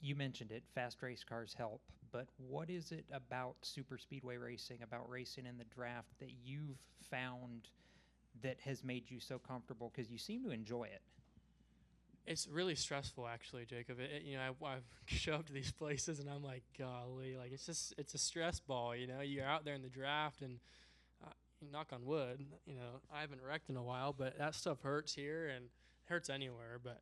You mentioned it, fast race cars help, but what is it about super speedway racing, about racing in the draft, that you've found that has made you so comfortable? Because you seem to enjoy it. It's really stressful, actually, Jacob. I show up to these places and I'm like, golly, like it's a stress ball. You're out there in the draft, and knock on wood, I haven't wrecked in a while, but that stuff hurts here and hurts anywhere. But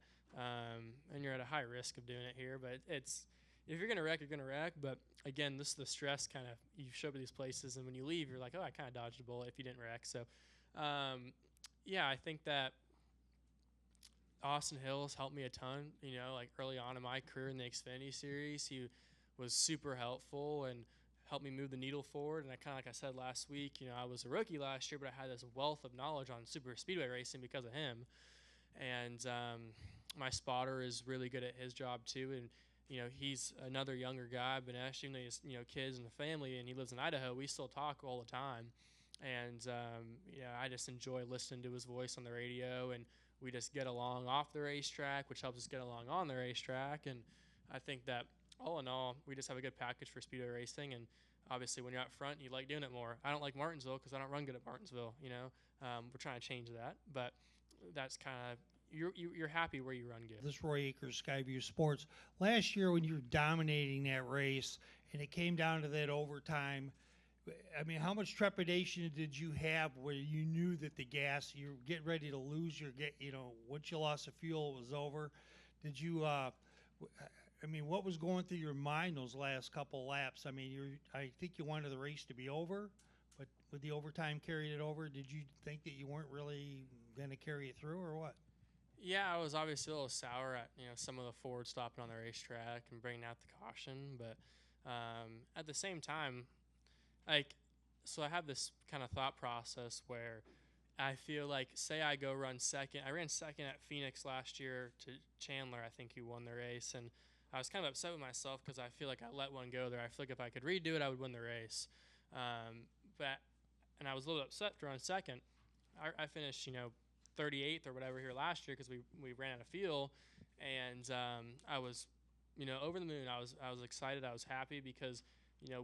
and you're at a high risk of doing it here. But it's if you're gonna wreck, you're gonna wreck. But again, this is the stress kind of you show up at these places, and when you leave, you're like, oh, I kind of dodged a bullet if you didn't wreck. So, um, yeah, I think that Austin Hills helped me a ton. Like early on in my career in the Xfinity Series, he was super helpful and helped me move the needle forward. And I kind of, like I said last week, I was a rookie last year, but I had this wealth of knowledge on super speedway racing because of him. And my spotter is really good at his job too. And he's another younger guy, Banesh, even though he has kids and a family, and he lives in Idaho. We still talk all the time, and I just enjoy listening to his voice on the radio, and we just get along off the racetrack, which helps us get along on the racetrack. And I think that all in all, we just have a good package for speedway racing. And obviously, when you're out front, you like doing it more. I don't like Martinsville because I don't run good at Martinsville. We're trying to change that, but that's kind of you're happy where you run good. This Roy Akers, Skyview Sports. Last year, when you were dominating that race and it came down to that overtime, I mean, how much trepidation did you have where you knew that the gas, you're getting ready to lose once you lost the fuel, it was over? Did you, what was going through your mind those last couple laps? I mean, I think you wanted the race to be over, but with the overtime carrying it over, did you think that you weren't really going to carry it through or what? Yeah, I was obviously a little sour at some of the forward stopping on the racetrack and bringing out the caution, but at the same time, like, so I have this kind of thought process where I feel like, say I go run second. I ran second at Phoenix last year to Chandler, I think, who won the race, and I was kind of upset with myself because I feel like I let one go there. I feel like if I could redo it, I would win the race. But and I was a little upset to run second. I finished, 38th or whatever here last year because we ran out of fuel, and I was, over the moon. I was excited. I was happy because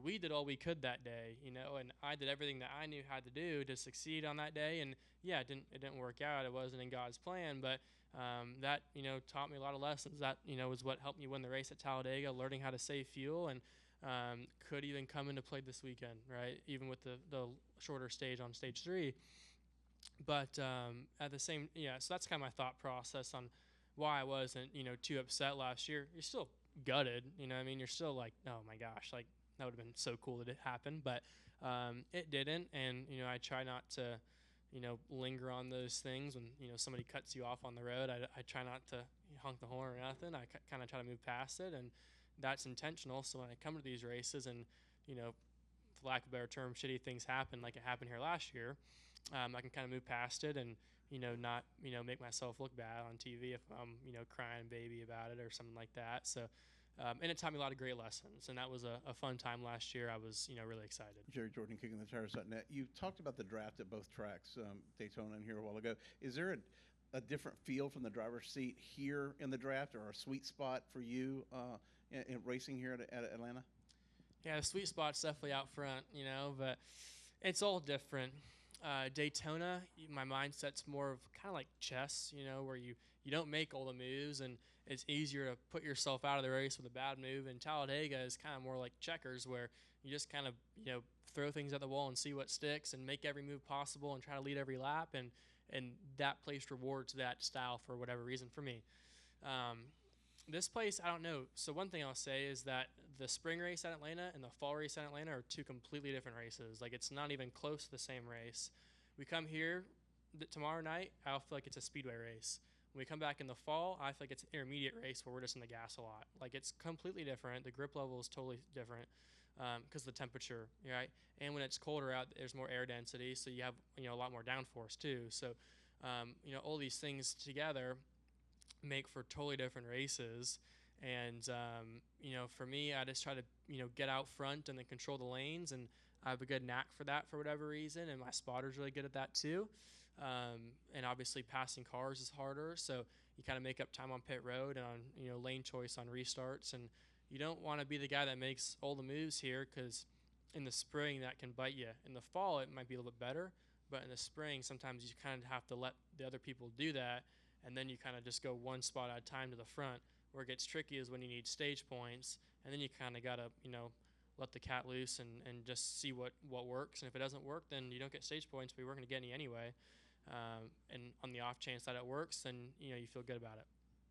we did all we could that day, and I did everything that I knew how to do to succeed on that day. And yeah, it didn't work out. It wasn't in God's plan, but that taught me a lot of lessons. That was what helped me win the race at Talladega, learning how to save fuel, and could even come into play this weekend, right? Even with the shorter stage on stage 3. But at the same, yeah, so that's kind of my thought process on why I wasn't, too upset last year. You're still gutted, I mean, you're still like, oh my gosh, like that would have been so cool that it happened, but it didn't. And, I try not to, linger on those things when, somebody cuts you off on the road. I try not to honk the horn or nothing. I kind of try to move past it, and that's intentional. So when I come to these races and, for lack of a better term, shitty things happen like it happened here last year, I can kind of move past it and, not, make myself look bad on TV if I'm, crying baby about it or something like that. So, and it taught me a lot of great lessons, and that was a fun time last year. I was, really excited. Jerry Jordan, kicking the tires.net. You talked about the draft at both tracks, Daytona and here a while ago. Is there a different feel from the driver's seat here in the draft, or a sweet spot for you in racing here at Atlanta? Yeah, the sweet spot's definitely out front, but it's all different. Daytona, my mindset's more of kind of like chess, where you don't make all the moves, and it's easier to put yourself out of the race with a bad move. And Talladega is kind of more like checkers, where you just kind of throw things at the wall and see what sticks, and make every move possible and try to lead every lap, and that place rewards that style for whatever reason for me. This place, I don't know. So one thing I'll say is that the spring race at Atlanta and the fall race at Atlanta are two completely different races. Like, it's not even close to the same race. We come here tomorrow night, I'll feel like it's a speedway race. When we come back in the fall, I feel like it's an intermediate race where we're just in the gas a lot. Like, it's completely different. The grip level is totally different because of the temperature, right? And when it's colder out, there's more air density, so you have a lot more downforce too. So all these things together make for totally different races. And for me, I just try to get out front and then control the lanes, and I have a good knack for that for whatever reason, and my spotter's really good at that too. And obviously passing cars is harder, so you kind of make up time on pit road and on lane choice on restarts, and you don't want to be the guy that makes all the moves here, because in the spring that can bite you. In the fall it might be a little bit better, but in the spring sometimes you kind of have to let the other people do that, and then you kind of just go one spot at a time to the front. Where it gets tricky is when you need stage points, and then you kind of got to, let the cat loose and just see what works. And if it doesn't work, then you don't get stage points, but you weren't going to get any anyway. And on the off chance that it works, then you feel good about it.